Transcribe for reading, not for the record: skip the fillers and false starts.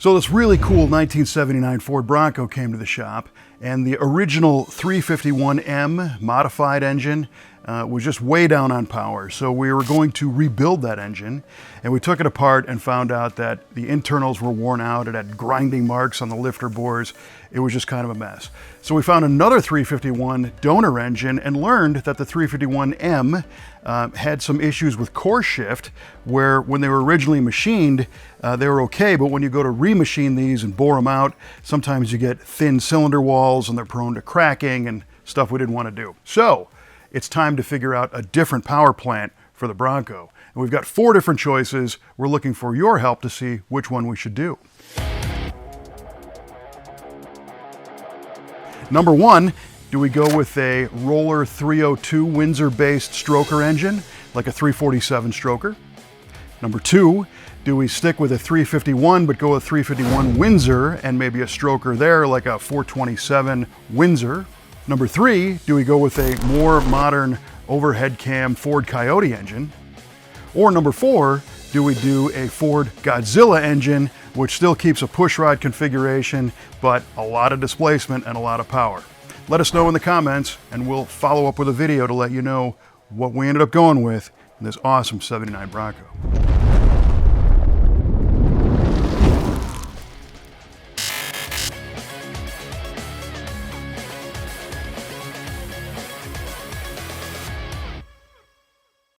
So this really cool 1979 Ford Bronco came to the shop, and the original 351M modified engine was just way down on power. So we were going to rebuild that engine, and we took it apart and found out that the internals were worn out. It had grinding marks on the lifter bores. It was just kind of a mess. So we found another 351 donor engine and learned that the 351M had some issues with core shift, where when they were originally machined, they were okay, but when you go to remachine these and bore them out, sometimes you get thin cylinder walls and they're prone to cracking and stuff we didn't want to do. So it's time to figure out a different power plant for the Bronco. And we've got 4 different choices. We're looking for your help to see which one we should do. Number 1, do we go with a Roller 302 Windsor-based Stroker engine, like a 347 Stroker? Number 2, do we stick with a 351 but go with 351 Windsor and maybe a Stroker there, like a 427 Windsor? Number 3, do we go with a more modern overhead cam Ford Coyote engine? Or number 4, do we do a Ford Godzilla engine, which still keeps a pushrod configuration, but a lot of displacement and a lot of power? Let us know in the comments, and we'll follow up with a video to let you know what we ended up going with in this awesome '79 Bronco.